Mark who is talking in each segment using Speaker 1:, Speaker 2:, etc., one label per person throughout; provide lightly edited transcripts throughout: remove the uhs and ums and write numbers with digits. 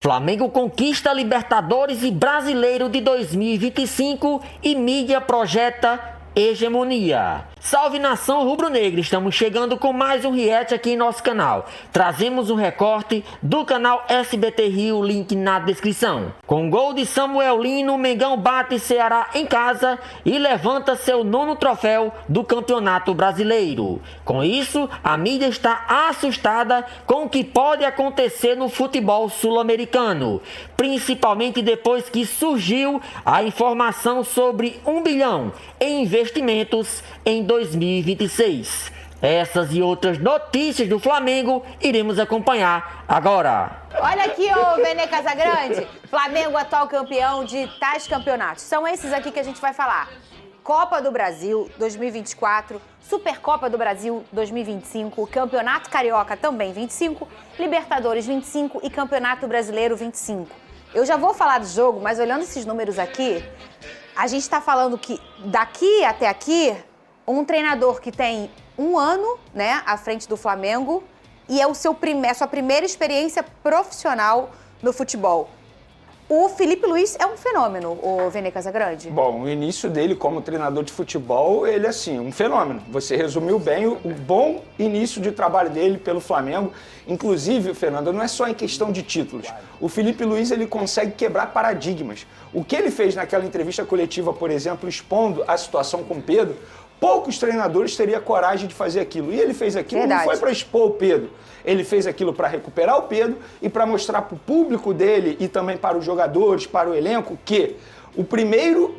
Speaker 1: Flamengo conquista Libertadores e Brasileiro de 2025 e mídia projeta hegemonia. Salve nação rubro-negra, estamos chegando com mais um react aqui em nosso canal. Trazemos um recorte do canal SBT Rio, link na descrição. Com gol de Samuel Lino, Mengão bate Ceará em casa e levanta seu 9º troféu do Campeonato Brasileiro. Com isso, a mídia está assustada com o que pode acontecer no futebol sul-americano, principalmente depois que surgiu a informação sobre 1 bilhão em investimentos em 2026. Essas e outras notícias do Flamengo iremos acompanhar agora.
Speaker 2: Olha aqui, ô Vene Casagrande. Flamengo, atual campeão de tais campeonatos. São esses aqui que a gente vai falar. Copa do Brasil 2024, Supercopa do Brasil 2025, Campeonato Carioca também 25, Libertadores 25 e Campeonato Brasileiro 25. Eu já vou falar do jogo, mas olhando esses números aqui, a gente está falando que daqui até aqui, um treinador que tem 1 ano, né, à frente do Flamengo e é a sua primeira experiência profissional no futebol. O Felipe Luiz é um fenômeno, o Vene Casagrande?
Speaker 3: Bom, o início dele como treinador de futebol, ele é assim, um fenômeno. Você resumiu bem o bom início de trabalho dele pelo Flamengo. Inclusive, Fernando, não é só em questão de títulos. O Felipe Luiz, ele consegue quebrar paradigmas. O que ele fez naquela entrevista coletiva, por exemplo, expondo a situação com o Pedro, poucos treinadores teriam coragem de fazer aquilo. E ele fez aquilo,
Speaker 2: Verdade.
Speaker 3: Não foi para expor o Pedro. Ele fez aquilo para recuperar o Pedro e para mostrar para o público dele e também para os jogadores, para o elenco, que o primeiro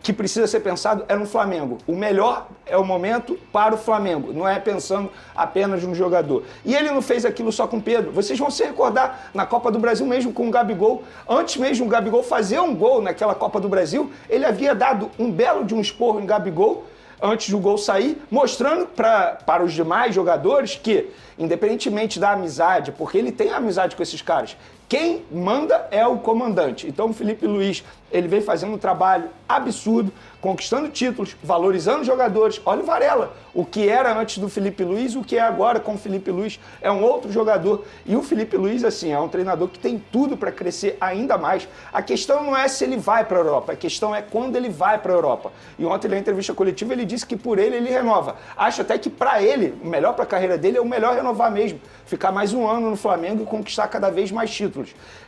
Speaker 3: que precisa ser pensado é no Flamengo. O melhor é o momento para o Flamengo, não é pensando apenas no jogador. E ele não fez aquilo só com o Pedro. Vocês vão se recordar na Copa do Brasil mesmo com o Gabigol. Antes mesmo o Gabigol fazer um gol naquela Copa do Brasil, ele havia dado um belo de um esporro em Gabigol antes do gol sair, mostrando para os demais jogadores que, independentemente da amizade, porque ele tem amizade com esses caras, quem manda é o comandante. Então o Felipe Luiz, ele vem fazendo um trabalho absurdo, conquistando títulos, valorizando jogadores. Olha o Varela, o que era antes do Felipe Luiz, o que é agora com o Felipe Luiz, é um outro jogador. E o Felipe Luiz, assim, é um treinador que tem tudo para crescer ainda mais. A questão não é se ele vai para a Europa, a questão é quando ele vai para a Europa. E ontem, na entrevista coletiva, ele disse que por ele renova. Acho até que para ele, o melhor para a carreira dele é o melhor renovar mesmo. Ficar mais 1 ano no Flamengo e conquistar cada vez mais títulos.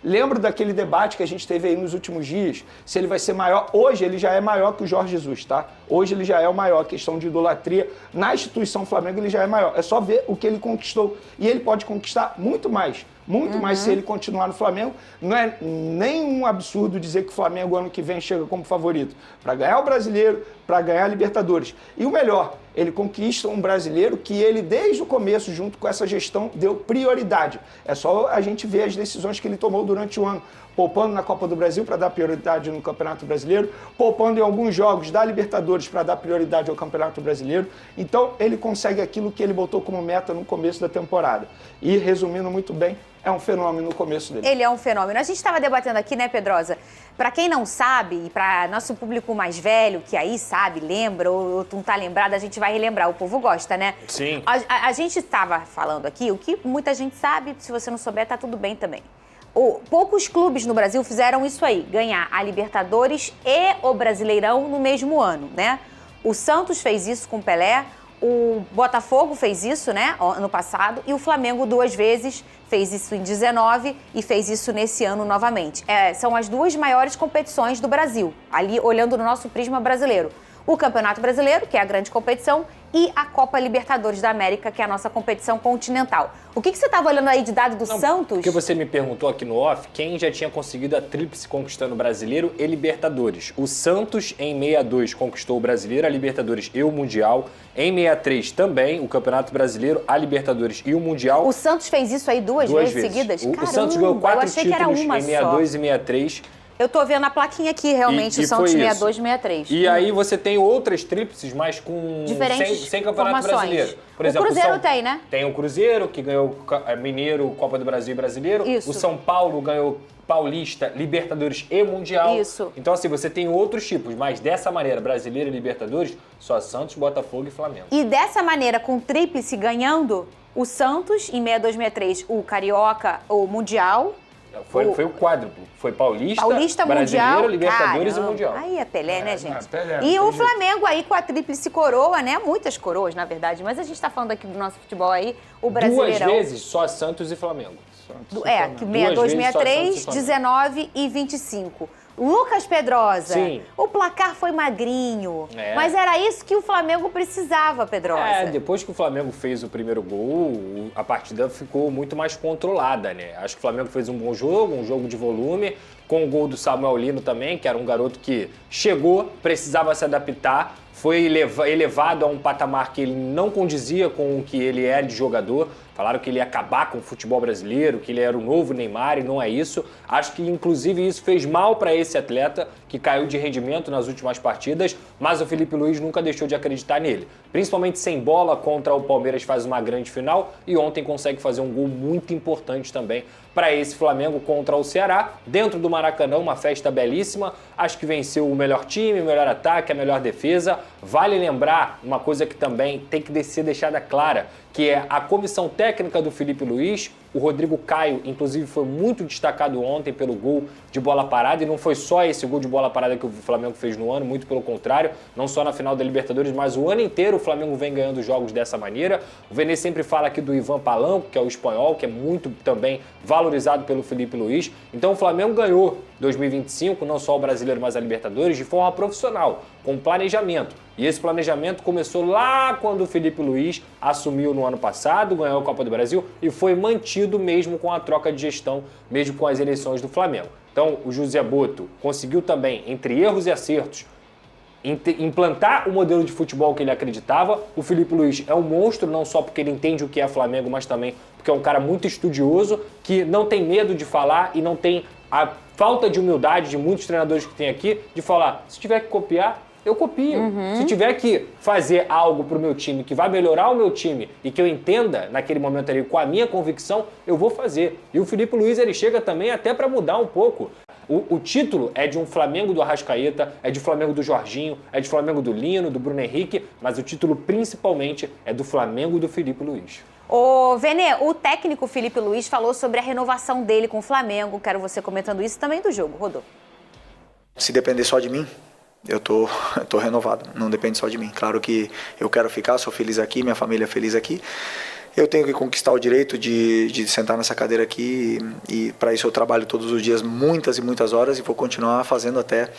Speaker 3: Lembro daquele debate que a gente teve aí nos últimos dias, se ele vai ser maior. Hoje ele já é maior que o Jorge Jesus, tá? Hoje ele já é o maior. A questão de idolatria na instituição Flamengo, ele já é maior. É só ver o que ele conquistou. E ele pode conquistar muito mais. Muito mais se ele continuar no Flamengo. Não é nenhum absurdo dizer que o Flamengo ano que vem chega como favorito para ganhar o Brasileiro, para ganhar a Libertadores. E o melhor, ele conquista um brasileiro que ele, desde o começo, junto com essa gestão, deu prioridade. É só a gente ver as decisões que ele tomou durante o ano. Poupando na Copa do Brasil para dar prioridade no Campeonato Brasileiro, poupando em alguns jogos da Libertadores para dar prioridade ao Campeonato Brasileiro. Então, ele consegue aquilo que ele botou como meta no começo da temporada. E, resumindo muito bem, é um fenômeno no começo dele.
Speaker 2: Ele é um fenômeno. A gente estava debatendo aqui, né, Pedrosa? Para quem não sabe, e para nosso público mais velho, que aí sabe, lembra, ou não tá lembrado, a gente vai relembrar. O povo gosta, né?
Speaker 4: Sim.
Speaker 2: A gente estava falando aqui, o que muita gente sabe, se você não souber, tá tudo bem também. Poucos clubes no Brasil fizeram isso aí, ganhar a Libertadores e o Brasileirão no mesmo ano, né? O Santos fez isso com o Pelé, o Botafogo fez isso, né, ano passado, e o Flamengo 2 vezes fez isso em 19 e fez isso nesse ano novamente. São as 2 maiores competições do Brasil, ali olhando no nosso prisma brasileiro. O Campeonato Brasileiro, que é a grande competição, e a Copa Libertadores da América, que é a nossa competição continental. O que você estava olhando aí de dado do Santos?
Speaker 4: Porque você me perguntou aqui no off quem já tinha conseguido a tríplice conquistando o Brasileiro e Libertadores. O Santos, em 62, conquistou o Brasileiro, a Libertadores e o Mundial. Em 63 também, o Campeonato Brasileiro, a Libertadores e o Mundial.
Speaker 2: O Santos fez isso aí duas vezes seguidas?
Speaker 4: O Santos ganhou 4 títulos em 62 e 63.
Speaker 2: Eu tô vendo a plaquinha aqui, realmente, o Santos 62 e 63.
Speaker 4: E aí você tem outras tríplices, mas com sem Campeonato Brasileiro. Por exemplo,
Speaker 2: o Cruzeiro tem, né?
Speaker 4: Tem o Cruzeiro, que ganhou Mineiro, Copa do Brasil e Brasileiro.
Speaker 2: Isso.
Speaker 4: O São Paulo ganhou Paulista, Libertadores e Mundial.
Speaker 2: Isso.
Speaker 4: Então, assim, você tem outros tipos, mas dessa maneira, Brasileiro e Libertadores, só Santos, Botafogo e Flamengo.
Speaker 2: E dessa maneira, com tríplice ganhando, o Santos, em 62, 63, o Carioca, o Mundial,
Speaker 4: Foi o quádruplo. Foi Paulista,
Speaker 2: Brasileiro,
Speaker 4: Mundial, Libertadores
Speaker 2: caramba.
Speaker 4: e Mundial.
Speaker 2: Aí é Pelé, né, gente?
Speaker 3: Pelé,
Speaker 2: e
Speaker 3: não
Speaker 2: o
Speaker 3: tem jeito.
Speaker 2: Flamengo aí com a tríplice coroa, né? Muitas coroas, na verdade. Mas a gente tá falando aqui do nosso futebol aí, o Brasileirão.
Speaker 4: 2 vezes só Santos e Flamengo.
Speaker 2: Que 62, 63, 19 e 25. Lucas Pedrosa,
Speaker 4: Sim.
Speaker 2: o placar foi magrinho, mas era isso que o Flamengo precisava, Pedrosa.
Speaker 4: Depois que o Flamengo fez o primeiro gol, a partida ficou muito mais controlada, né? Acho que o Flamengo fez um bom jogo, um jogo de volume, com o gol do Samuel Lino também, que era um garoto que chegou, precisava se adaptar, foi elevado a um patamar que ele não condizia com o que ele é de jogador. Falaram que ele ia acabar com o futebol brasileiro, que ele era o novo Neymar, e não é isso. Acho que, inclusive, isso fez mal para esse atleta, que caiu de rendimento nas últimas partidas, mas o Felipe Luiz nunca deixou de acreditar nele. Principalmente sem bola, contra o Palmeiras faz uma grande final, e ontem consegue fazer um gol muito importante também para esse Flamengo contra o Ceará. Dentro do Maracanã, uma festa belíssima. Acho que venceu o melhor time, o melhor ataque, a melhor defesa. Vale lembrar uma coisa que também tem que ser deixada clara, que é a comissão técnica do Felipe Luiz. O Rodrigo Caio, inclusive, foi muito destacado ontem pelo gol de bola parada, e não foi só esse gol de bola parada que o Flamengo fez no ano, muito pelo contrário, não só na final da Libertadores, mas o ano inteiro o Flamengo vem ganhando jogos dessa maneira. O Vene sempre fala aqui do Ivan Palanco, que é o espanhol, que é muito também valorizado pelo Felipe Luiz. Então o Flamengo ganhou 2025, não só o Brasileiro, mas a Libertadores, de forma profissional, com planejamento. E esse planejamento começou lá quando o Felipe Luiz assumiu no ano passado, ganhou a Copa do Brasil e foi mantido mesmo com a troca de gestão, mesmo com as eleições do Flamengo. Então o José Boto conseguiu também, entre erros e acertos, implantar o modelo de futebol que ele acreditava. O Felipe Luiz é um monstro, não só porque ele entende o que é Flamengo, mas também porque é um cara muito estudioso, que não tem medo de falar e não tem a falta de humildade de muitos treinadores que tem aqui, de falar, se tiver que copiar, eu copio. Se tiver que fazer algo pro meu time que vai melhorar o meu time e que eu entenda naquele momento ali com a minha convicção, eu vou fazer. E o Felipe Luiz, ele chega também até para mudar um pouco. O título é de um Flamengo do Arrascaeta, é de Flamengo do Jorginho, é de Flamengo do Lino, do Bruno Henrique, mas o título principalmente é do Flamengo do Felipe Luiz.
Speaker 2: Ô, Vene, o técnico Felipe Luiz falou sobre a renovação dele com o Flamengo. Quero você comentando isso também do jogo. Rodou.
Speaker 5: Se depender só de mim, eu tô renovado. Não depende só de mim. Claro que eu quero ficar, sou feliz aqui, minha família é feliz aqui. Eu tenho que conquistar o direito de sentar nessa cadeira aqui e para isso eu trabalho todos os dias muitas e muitas horas e vou continuar fazendo até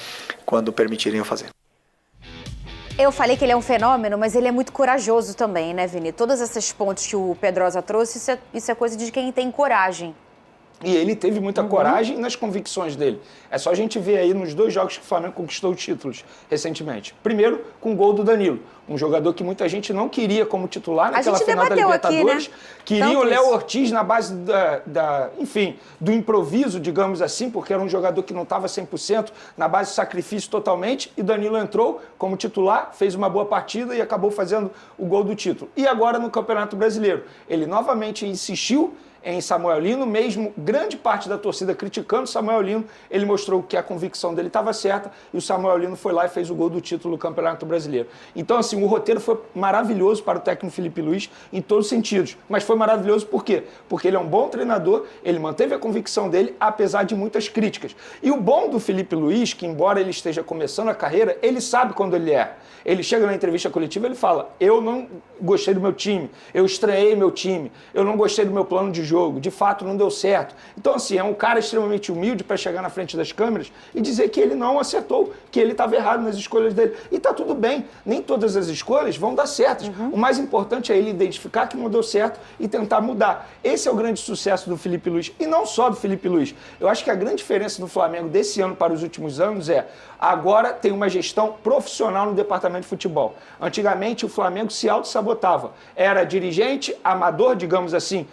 Speaker 5: quando permitirem eu fazer.
Speaker 2: Eu falei que ele é um fenômeno, mas ele é muito corajoso também, né, Vini? Todas essas pontes que o Pedrosa trouxe, isso é coisa de quem tem coragem.
Speaker 3: E ele teve muita coragem nas convicções dele. É só a gente ver aí nos 2 jogos que o Flamengo conquistou títulos recentemente. Primeiro, com o gol do Danilo, um jogador que muita gente não queria como titular naquela final da Libertadores.
Speaker 2: Aqui, né?
Speaker 3: Queria o Léo Ortiz na base do improviso, digamos assim, porque era um jogador que não estava 100%, na base do sacrifício totalmente, e Danilo entrou como titular, fez uma boa partida e acabou fazendo o gol do título. E agora no Campeonato Brasileiro, ele novamente insistiu em Samuel Lino, mesmo grande parte da torcida criticando Samuel Lino, ele mostrou que a convicção dele estava certa e o Samuel Lino foi lá e fez o gol do título do Campeonato Brasileiro. Então, assim, o roteiro foi maravilhoso para o técnico Felipe Luiz em todos os sentidos. Mas foi maravilhoso por quê? Porque ele é um bom treinador, ele manteve a convicção dele, apesar de muitas críticas. E o bom do Felipe Luiz, que embora ele esteja começando a carreira, ele sabe quando ele erra. Ele chega na entrevista coletiva e ele fala, eu não gostei do meu time, eu estranhei meu time, eu não gostei do meu plano de jogo, de fato não deu certo. Então, assim, é um cara extremamente humilde para chegar na frente das câmeras e dizer que ele não acertou, que ele estava errado nas escolhas dele. E tá tudo bem, nem todas as escolhas vão dar certas. O mais importante é ele identificar que não deu certo e tentar mudar. Esse é o grande sucesso do Felipe Luiz, e não só do Felipe Luiz. Eu acho que a grande diferença do Flamengo desse ano para os últimos anos é, agora tem uma gestão profissional no departamento de futebol. Antigamente, o Flamengo se auto-sabotava. Era dirigente, amador, digamos assim,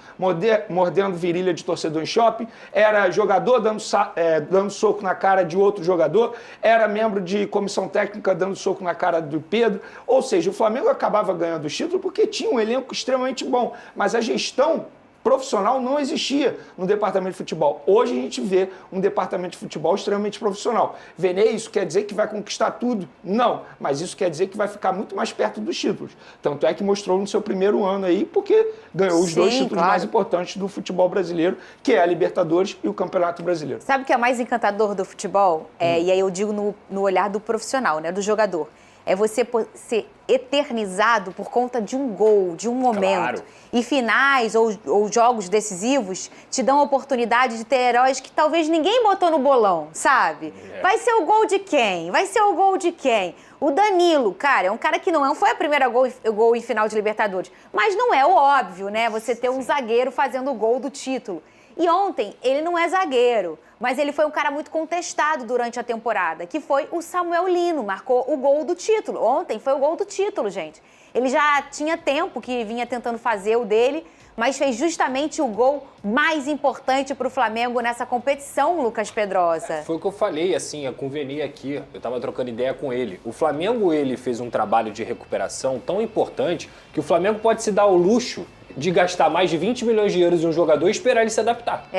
Speaker 3: mordendo virilha de torcedor em shopping, era jogador dando soco na cara de outro jogador, era membro de comissão técnica dando soco na cara do Pedro. Ou seja, o Flamengo acabava ganhando o título porque tinha um elenco extremamente bom, mas a gestão profissional não existia no departamento de futebol. Hoje a gente vê um departamento de futebol extremamente profissional. Vene, isso quer dizer que vai conquistar tudo? Não, mas isso quer dizer que vai ficar muito mais perto dos títulos. Tanto é que mostrou no seu primeiro ano aí, porque ganhou os dois títulos mais importantes do futebol brasileiro, que é a Libertadores e o Campeonato Brasileiro.
Speaker 2: Sabe o que é mais encantador do futebol? E aí eu digo no olhar do profissional, né, do jogador. É você ser eternizado por conta de um gol, de um momento.
Speaker 4: Claro.
Speaker 2: E finais ou jogos decisivos te dão a oportunidade de ter heróis que talvez ninguém botou no bolão, sabe? Vai ser o gol de quem? Vai ser o gol de quem? O Danilo, cara, é um cara que não foi a primeira gol em final de Libertadores. Mas não é o óbvio, né? Você ter um zagueiro fazendo o gol do título. E ontem, ele não é zagueiro, mas ele foi um cara muito contestado durante a temporada, que foi o Samuel Lino, marcou o gol do título. Ontem foi o gol do título, gente. Ele já tinha tempo que vinha tentando fazer o dele, mas fez justamente o gol mais importante para o Flamengo nessa competição, Lucas Pedrosa.
Speaker 4: Foi o que eu falei, assim, com o Vene aqui, eu tava trocando ideia com ele. O Flamengo, ele fez um trabalho de recuperação tão importante que o Flamengo pode se dar o luxo de gastar mais de 20 milhões de euros em um jogador e esperar ele se adaptar.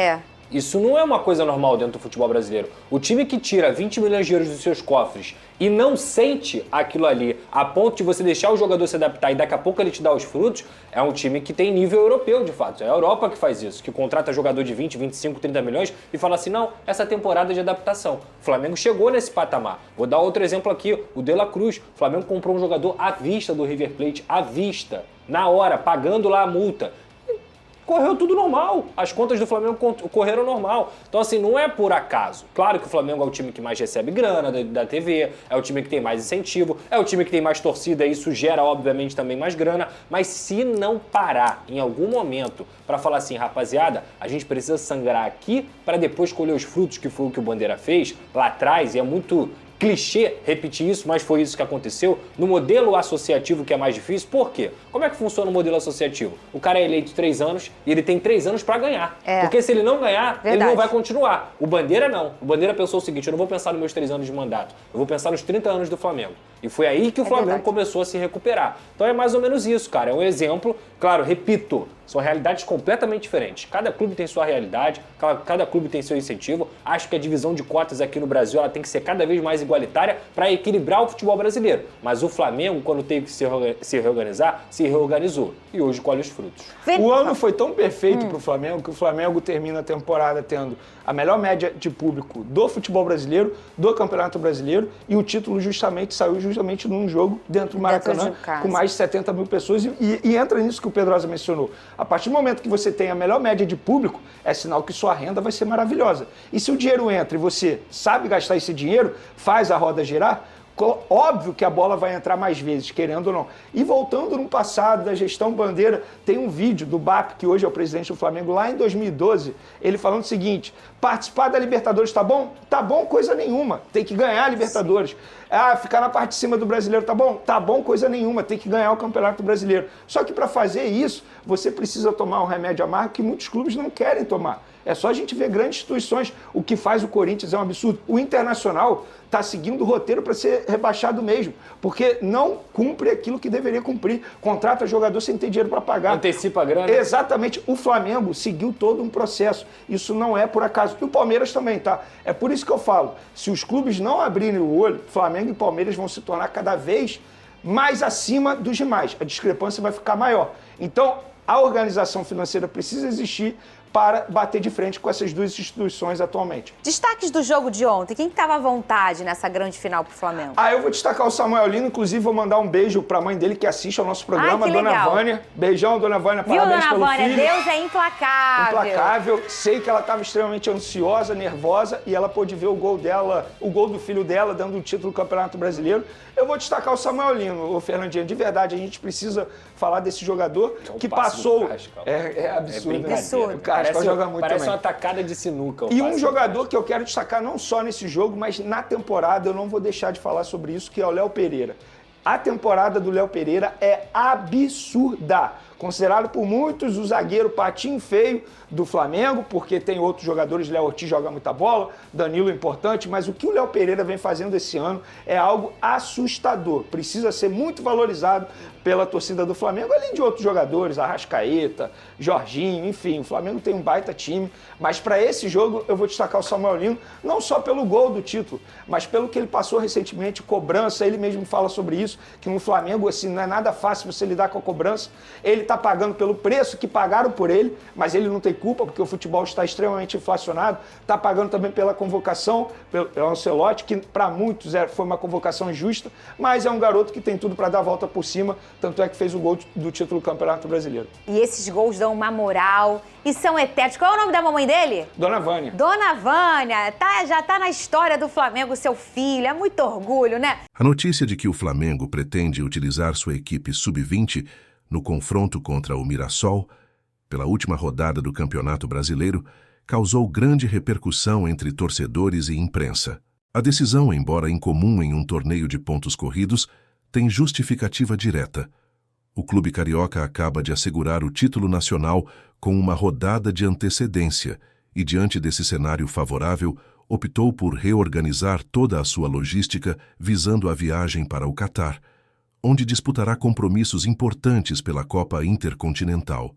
Speaker 4: Isso não é uma coisa normal dentro do futebol brasileiro. O time que tira 20 milhões de euros dos seus cofres e não sente aquilo ali a ponto de você deixar o jogador se adaptar e daqui a pouco ele te dá os frutos, é um time que tem nível europeu, de fato. É a Europa que faz isso, que contrata jogador de 20, 25, 30 milhões e fala assim, não, essa temporada é de adaptação. O Flamengo chegou nesse patamar. Vou dar outro exemplo aqui, o De La Cruz. O Flamengo comprou um jogador à vista do River Plate, à vista, na hora, pagando lá a multa. Correu tudo normal. As contas do Flamengo correram normal. Então, assim, não é por acaso. Claro que o Flamengo é o time que mais recebe grana da TV, é o time que tem mais incentivo, é o time que tem mais torcida, e isso gera, obviamente, também mais grana. Mas se não parar em algum momento para falar assim, rapaziada, a gente precisa sangrar aqui para depois colher os frutos, que foi o que o Bandeira fez lá atrás, e é muito clichê repetir isso, mas foi isso que aconteceu. No modelo associativo, que é mais difícil, por quê? Como é que funciona o modelo associativo? O cara é eleito 3 anos e ele tem 3 anos para ganhar. Porque se ele não ganhar, ele não vai continuar. O Bandeira não. O Bandeira pensou o seguinte, eu não vou pensar nos meus 3 anos de mandato, eu vou pensar nos 30 anos do Flamengo. E foi aí que o Flamengo começou a se recuperar. Então é mais ou menos isso, cara. É um exemplo, claro, repito, são realidades completamente diferentes. Cada clube tem sua realidade, cada clube tem seu incentivo. Acho que a divisão de cotas aqui no Brasil ela tem que ser cada vez mais igualitária para equilibrar o futebol brasileiro. Mas o Flamengo, quando teve que se reorganizar, se reorganizou. E hoje colhe os frutos.
Speaker 3: O ano foi tão perfeito para o Flamengo que o Flamengo termina a temporada tendo a melhor média de público do futebol brasileiro, do Campeonato Brasileiro, e o título saiu justamente num jogo dentro do Maracanã, com mais de 70 mil pessoas. E entra nisso que o Pedrosa mencionou. A partir do momento que você tem a melhor média de público, é sinal que sua renda vai ser maravilhosa. E se o dinheiro entra e você sabe gastar esse dinheiro, faz a roda girar, óbvio que a bola vai entrar mais vezes, querendo ou não. E voltando no passado da gestão Bandeira, tem um vídeo do BAP, que hoje é o presidente do Flamengo, lá em 2012, ele falando o seguinte, participar da Libertadores tá bom? Tá bom coisa nenhuma, tem que ganhar a Libertadores. Ficar na parte de cima do Brasileiro tá bom? Tá bom coisa nenhuma, tem que ganhar o Campeonato Brasileiro. Só que para fazer isso, você precisa tomar um remédio amargo que muitos clubes não querem tomar. É só a gente ver grandes instituições. O que faz o Corinthians é um absurdo. O Internacional está seguindo o roteiro para ser rebaixado mesmo, porque não cumpre aquilo que deveria cumprir. Contrata jogador sem ter dinheiro para pagar.
Speaker 4: Antecipa a grana.
Speaker 3: Exatamente. O Flamengo seguiu todo um processo. Isso não é por acaso. E o Palmeiras também, tá? É por isso que eu falo, se os clubes não abrirem o olho, Flamengo e Palmeiras vão se tornar cada vez mais acima dos demais. A discrepância vai ficar maior. Então, a organização financeira precisa existir para bater de frente com essas duas instituições atualmente.
Speaker 2: Destaques do jogo de ontem. Quem estava à vontade nessa grande final pro Flamengo?
Speaker 3: Eu vou destacar o Samuel Lino, inclusive vou mandar um beijo para a mãe dele que assiste ao nosso programa, a Dona Vânia. Beijão, Dona Vânia, parabéns pelo filho.
Speaker 2: Viu, Dona Vânia? Deus é implacável.
Speaker 3: Implacável. Sei que ela estava extremamente ansiosa, nervosa, e ela pôde ver o gol dela, o gol do filho dela, dando o título do Campeonato Brasileiro. Eu vou destacar o Samuel Lino, o Fernandinho. De verdade, a gente precisa falar desse jogador que passou... É absurdo. O Cascal joga muito também.
Speaker 4: Parece uma tacada de sinuca.
Speaker 3: E um jogador que eu quero destacar não só nesse jogo, mas na temporada, eu não vou deixar de falar sobre isso, que é o Léo Pereira. A temporada do Léo Pereira é absurda. Considerado por muitos o zagueiro patinho feio do Flamengo, porque tem outros jogadores, Léo Ortiz joga muita bola, Danilo é importante, mas o que o Léo Pereira vem fazendo esse ano é algo assustador. Precisa ser muito valorizado pela torcida do Flamengo, além de outros jogadores, Arrascaeta, Jorginho, enfim, o Flamengo tem um baita time, mas para esse jogo eu vou destacar o Samuel Lino, não só pelo gol do título, mas pelo que ele passou recentemente, cobrança, ele mesmo fala sobre isso, que no Flamengo assim, não é nada fácil você lidar com a cobrança, ele está pagando pelo preço que pagaram por ele, mas ele não tem culpa, porque o futebol está extremamente inflacionado, está pagando também pela convocação, pelo Ancelotti, que para muitos foi uma convocação injusta, mas é um garoto que tem tudo para dar a volta por cima, tanto é que fez o gol do título do Campeonato Brasileiro.
Speaker 2: E esses gols dão uma moral e são eternos. Qual é o nome da mamãe dele?
Speaker 3: Dona Vânia.
Speaker 2: Dona Vânia, já tá na história do Flamengo, seu filho, é muito orgulho, né?
Speaker 6: A notícia de que o Flamengo pretende utilizar sua equipe sub-20 no confronto contra o Mirassol, pela última rodada do Campeonato Brasileiro, causou grande repercussão entre torcedores e imprensa. A decisão, embora incomum em um torneio de pontos corridos, tem justificativa direta. O clube carioca acaba de assegurar o título nacional com uma rodada de antecedência e, diante desse cenário favorável, optou por reorganizar toda a sua logística visando a viagem para o Catar, onde disputará compromissos importantes pela Copa Intercontinental.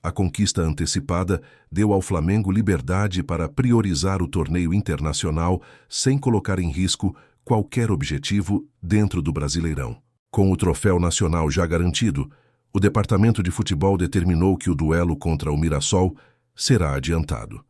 Speaker 6: A conquista antecipada deu ao Flamengo liberdade para priorizar o torneio internacional sem colocar em risco qualquer objetivo dentro do Brasileirão. Com o troféu nacional já garantido, o departamento de futebol determinou que o duelo contra o Mirassol será adiantado.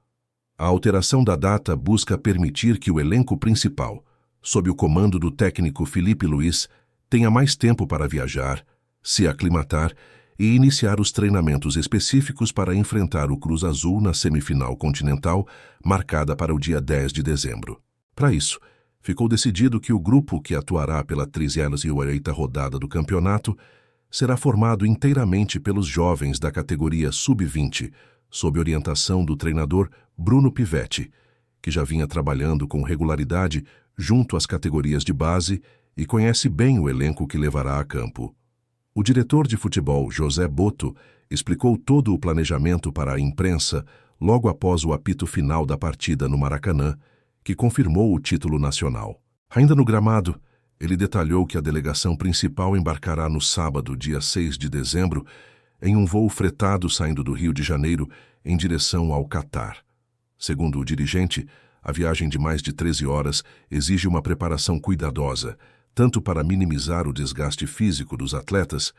Speaker 6: A alteração da data busca permitir que o elenco principal, sob o comando do técnico Felipe Luiz, tenha mais tempo para viajar, se aclimatar e iniciar os treinamentos específicos para enfrentar o Cruz Azul na semifinal continental, marcada para o dia 10 de dezembro. Para isso, ficou decidido que o grupo que atuará pela 38ª rodada do campeonato será formado inteiramente pelos jovens da categoria sub-20, sob orientação do treinador Bruno Pivetti, que já vinha trabalhando com regularidade junto às categorias de base e conhece bem o elenco que levará a campo. O diretor de futebol, José Boto, explicou todo o planejamento para a imprensa logo após o apito final da partida no Maracanã, que confirmou o título nacional. Ainda no gramado, ele detalhou que a delegação principal embarcará no sábado, dia 6 de dezembro, em um voo fretado saindo do Rio de Janeiro em direção ao Catar. Segundo o dirigente, a viagem de mais de 13 horas exige uma preparação cuidadosa, tanto para minimizar o desgaste físico dos atletas,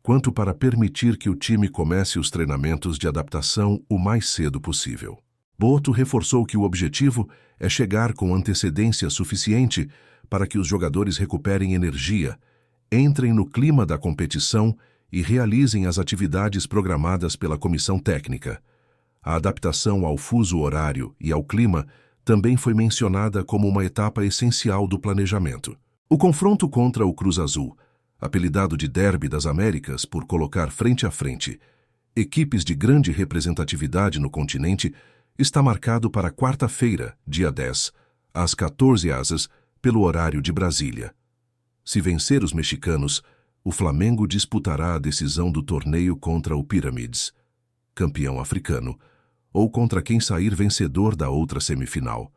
Speaker 6: quanto para permitir que o time comece os treinamentos de adaptação o mais cedo possível. Boto reforçou que o objetivo é chegar com antecedência suficiente para que os jogadores recuperem energia, entrem no clima da competição e realizem as atividades programadas pela comissão técnica. A adaptação ao fuso horário e ao clima também foi mencionada como uma etapa essencial do planejamento. O confronto contra o Cruz Azul, apelidado de Derby das Américas por colocar frente a frente equipes de grande representatividade no continente, está marcado para quarta-feira, dia 10, às 14h, pelo horário de Brasília. Se vencer os mexicanos, o Flamengo disputará a decisão do torneio contra o Pyramids, campeão africano, ou contra quem sair vencedor da outra semifinal.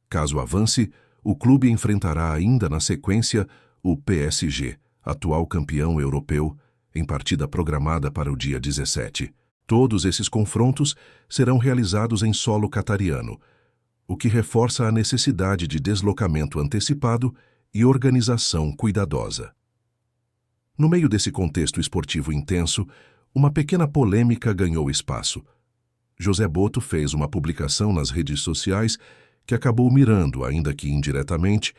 Speaker 6: Caso avance, o clube enfrentará ainda na sequência o PSG, atual campeão europeu, em partida programada para o dia 17. Todos esses confrontos serão realizados em solo catariano, o que reforça a necessidade de deslocamento antecipado e organização cuidadosa. No meio desse contexto esportivo intenso, uma pequena polêmica ganhou espaço. José Boto fez uma publicação nas redes sociais que acabou mirando, ainda que indiretamente,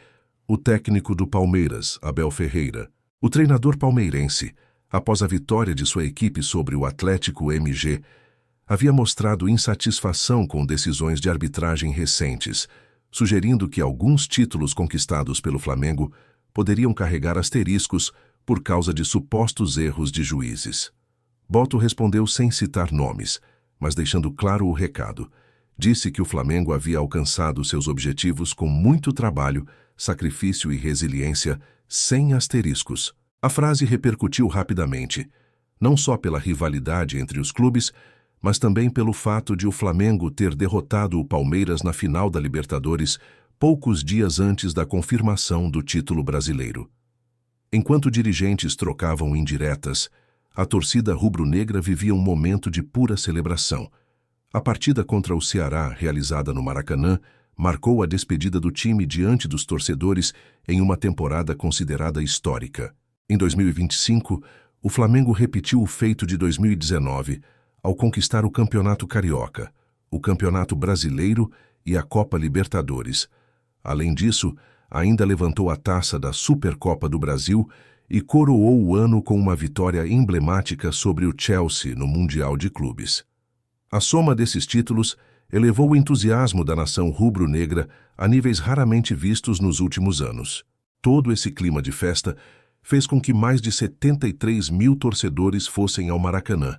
Speaker 6: o técnico do Palmeiras, Abel Ferreira. O treinador palmeirense, após a vitória de sua equipe sobre o Atlético MG, havia mostrado insatisfação com decisões de arbitragem recentes, sugerindo que alguns títulos conquistados pelo Flamengo poderiam carregar asteriscos por causa de supostos erros de juízes. Boto respondeu sem citar nomes, mas deixando claro o recado. Disse que o Flamengo havia alcançado seus objetivos com muito trabalho, sacrifício e resiliência, sem asteriscos. A frase repercutiu rapidamente, não só pela rivalidade entre os clubes, mas também pelo fato de o Flamengo ter derrotado o Palmeiras na final da Libertadores poucos dias antes da confirmação do título brasileiro. Enquanto dirigentes trocavam indiretas, a torcida rubro-negra vivia um momento de pura celebração. A partida contra o Ceará, realizada no Maracanã, marcou a despedida do time diante dos torcedores em uma temporada considerada histórica. Em 2025, o Flamengo repetiu o feito de 2019 ao conquistar o Campeonato Carioca, o Campeonato Brasileiro e a Copa Libertadores. Além disso, ainda levantou a taça da Supercopa do Brasil e coroou o ano com uma vitória emblemática sobre o Chelsea no Mundial de Clubes. A soma desses títulos elevou o entusiasmo da nação rubro-negra a níveis raramente vistos nos últimos anos. Todo esse clima de festa fez com que mais de 73 mil torcedores fossem ao Maracanã,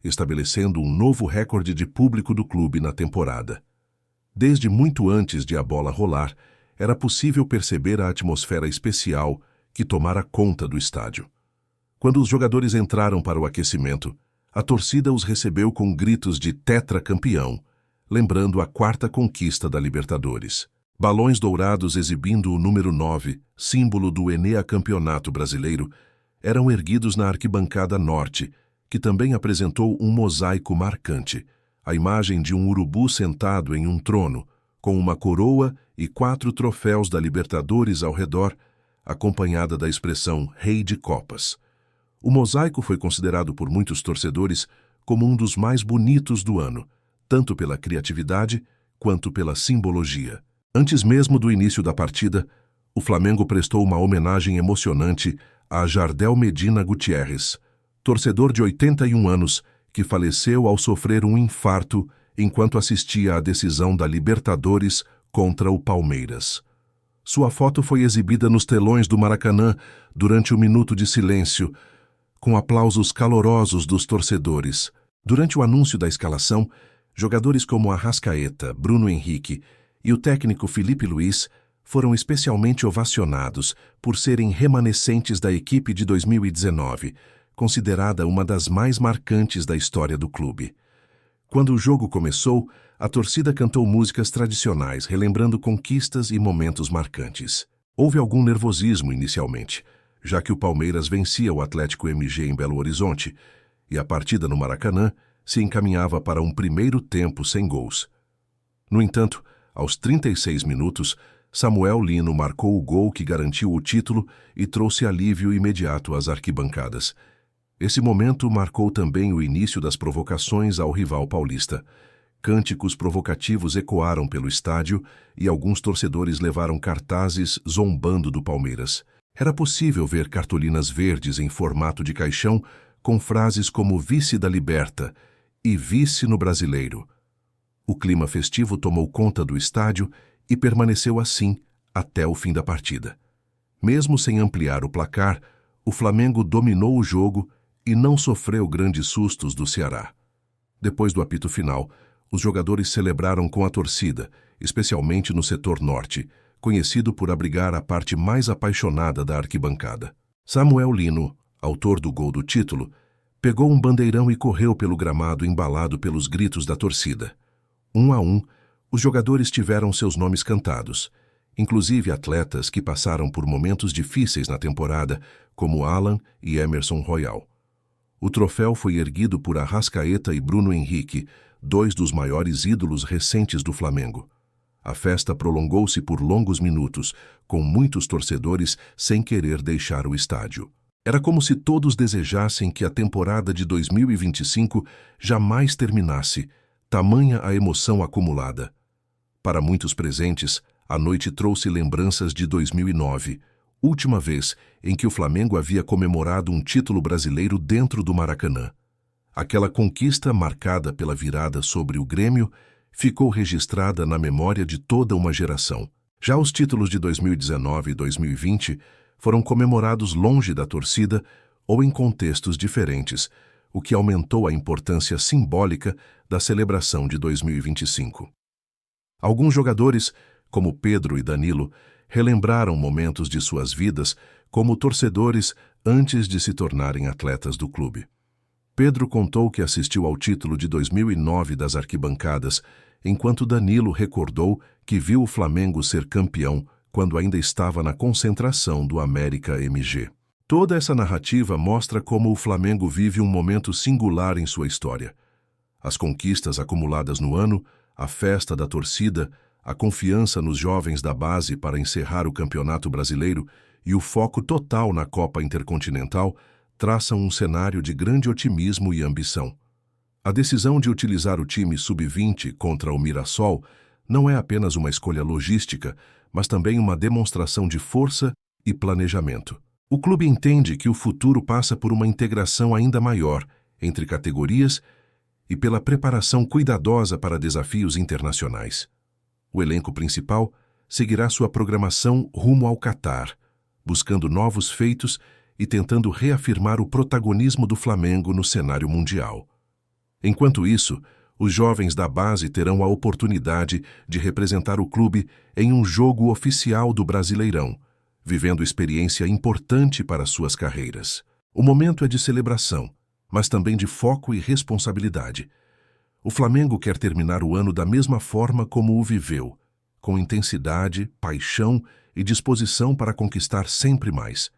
Speaker 6: estabelecendo um novo recorde de público do clube na temporada. Desde muito antes de a bola rolar, era possível perceber a atmosfera especial que tomara conta do estádio. Quando os jogadores entraram para o aquecimento, a torcida os recebeu com gritos de tetracampeão, lembrando a 4ª conquista da Libertadores. Balões dourados exibindo o número 9, símbolo do Enea Campeonato Brasileiro, eram erguidos na arquibancada norte, que também apresentou um mosaico marcante, a imagem de um urubu sentado em um trono, com uma coroa e 4 troféus da Libertadores ao redor, acompanhada da expressão Rei de Copas. O mosaico foi considerado por muitos torcedores como um dos mais bonitos do ano, tanto pela criatividade quanto pela simbologia. Antes mesmo do início da partida, o Flamengo prestou uma homenagem emocionante a Jardel Medina Gutierrez, torcedor de 81 anos que faleceu ao sofrer um infarto enquanto assistia à decisão da Libertadores contra o Palmeiras. Sua foto foi exibida nos telões do Maracanã durante o minuto de silêncio, com aplausos calorosos dos torcedores. Durante o anúncio da escalação, jogadores como Arrascaeta, Bruno Henrique e o técnico Felipe Luiz foram especialmente ovacionados por serem remanescentes da equipe de 2019, considerada uma das mais marcantes da história do clube. Quando o jogo começou, a torcida cantou músicas tradicionais, relembrando conquistas e momentos marcantes. Houve algum nervosismo inicialmente, já que o Palmeiras vencia o Atlético MG em Belo Horizonte, e a partida no Maracanã se encaminhava para um primeiro tempo sem gols. No entanto, aos 36 minutos, Samuel Lino marcou o gol que garantiu o título e trouxe alívio imediato às arquibancadas. Esse momento marcou também o início das provocações ao rival paulista. Cânticos provocativos ecoaram pelo estádio e alguns torcedores levaram cartazes zombando do Palmeiras. Era possível ver cartolinas verdes em formato de caixão com frases como vice da Liberta e vice no Brasileiro. O clima festivo tomou conta do estádio e permaneceu assim até o fim da partida. Mesmo sem ampliar o placar, o Flamengo dominou o jogo e não sofreu grandes sustos do Ceará. Depois do apito final, os jogadores celebraram com a torcida, especialmente no setor norte, conhecido por abrigar a parte mais apaixonada da arquibancada. Samuel Lino, autor do gol do título, pegou um bandeirão e correu pelo gramado embalado pelos gritos da torcida. 1 a 1, os jogadores tiveram seus nomes cantados, inclusive atletas que passaram por momentos difíceis na temporada, como Alan e Emerson Royal. O troféu foi erguido por Arrascaeta e Bruno Henrique, 2 dos maiores ídolos recentes do Flamengo. A festa prolongou-se por longos minutos, com muitos torcedores sem querer deixar o estádio. Era como se todos desejassem que a temporada de 2025 jamais terminasse, tamanha a emoção acumulada. Para muitos presentes, a noite trouxe lembranças de 2009, última vez em que o Flamengo havia comemorado um título brasileiro dentro do Maracanã. Aquela conquista, marcada pela virada sobre o Grêmio, ficou registrada na memória de toda uma geração. Já os títulos de 2019 e 2020 foram comemorados longe da torcida ou em contextos diferentes, o que aumentou a importância simbólica da celebração de 2025. Alguns jogadores, como Pedro e Danilo, relembraram momentos de suas vidas como torcedores antes de se tornarem atletas do clube. Pedro contou que assistiu ao título de 2009 das arquibancadas, enquanto Danilo recordou que viu o Flamengo ser campeão quando ainda estava na concentração do América MG. Toda essa narrativa mostra como o Flamengo vive um momento singular em sua história. As conquistas acumuladas no ano, a festa da torcida, a confiança nos jovens da base para encerrar o Campeonato Brasileiro e o foco total na Copa Intercontinental traçam um cenário de grande otimismo e ambição. A decisão de utilizar o time sub-20 contra o Mirassol não é apenas uma escolha logística, mas também uma demonstração de força e planejamento. O clube entende que o futuro passa por uma integração ainda maior entre categorias e pela preparação cuidadosa para desafios internacionais. O elenco principal seguirá sua programação rumo ao Catar, buscando novos feitos e tentando reafirmar o protagonismo do Flamengo no cenário mundial. Enquanto isso, os jovens da base terão a oportunidade de representar o clube em um jogo oficial do Brasileirão, vivendo experiência importante para suas carreiras. O momento é de celebração, mas também de foco e responsabilidade. O Flamengo quer terminar o ano da mesma forma como o viveu, com intensidade, paixão e disposição para conquistar sempre mais.